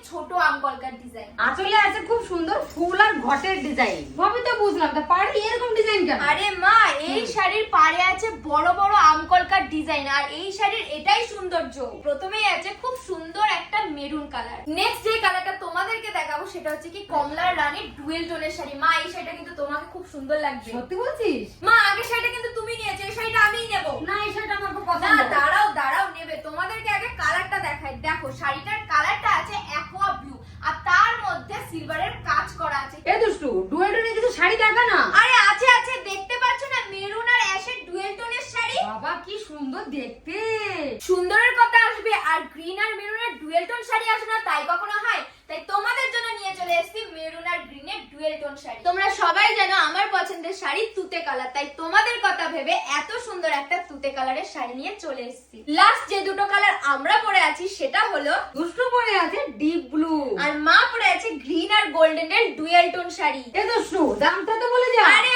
ছোট আম কলকার ডিজাইন। আঁচলে আছে খুব সুন্দর ফুল আর ঘটের ডিজাইন। ভাবে তো বুঝলাম, তা পাড়ে এরকম ডিজাইন কেন? আরে মা, এই শাড়ির পাড়ে আছে বড় বড় আম কলকার ডিজাইন, আর এই শাড়ির এটাই সৌন্দর্য। প্রথমেই আছে খুব সুন্দর একটা মেরুন কালার। নেক্সট যে কালারটা তোমাদেরকে দেখাবো সেটা হচ্ছে কি কমলা রানীর ডুয়েল টোনের শাড়ি। মা, এই শাড়িটা কিন্তু তোমাকে খুব সুন্দর লাগবে। সত্যি বলছিস? মা, আগের শাড়িটা কিন্তু তুমি নিয়েছো, এই শাড়িটা আমিই নেব। না, এই শাড়িটা আমার খুব না, পছন্দ। দাঁড়াও দাঁড়াও, নেবে। তোমাদেরকে আগে কালারটা দেখাই। দেখো, শাড়িটার কালারটা আছে অ্যাকোয়া ব্লু, আর তার মধ্যে সিলভারের কাজ করা আছে। এ দুষ্টু, ডুয়েল টোনের কিছু শাড়ি দেখা না? আরে আছে আছে, দেখতে পাচ্ছ না, মেরুন আর অ্যাশের ডুয়েল টোনের শাড়ি। বাবা কি সুন্দর দেখতে। সুন্দরের কথা আসবে, আর গ্রিন আর মেরুনের ডুয়েল টোন শাড়ি আসে না তাই কখনো হয়? তাই তোমাদের জন্য নিয়ে চলে এসেছি মেরুন আর গ্রিনের ডুয়েল টোন শাড়ি। তোমরা সবাই জানো আমার পছন্দের শাড়ি তুতে কালার, তাই তোমাদের কথা ভেবে এত সুন্দর একটা তুতে কালারের শাড়ি নিয়ে চলে এসেছি। লাস্ট যে দুটো কালার আমরা পরে আছি সেটা হলো, দুষ্টু পরে আছে ডিপ ব্লু, আর মা পরে আছে গ্রিন আর গোল্ডেনের ডুয়েল টোন শাড়ি। এ দুষ্টু, দামটা তো বলে যা। আরে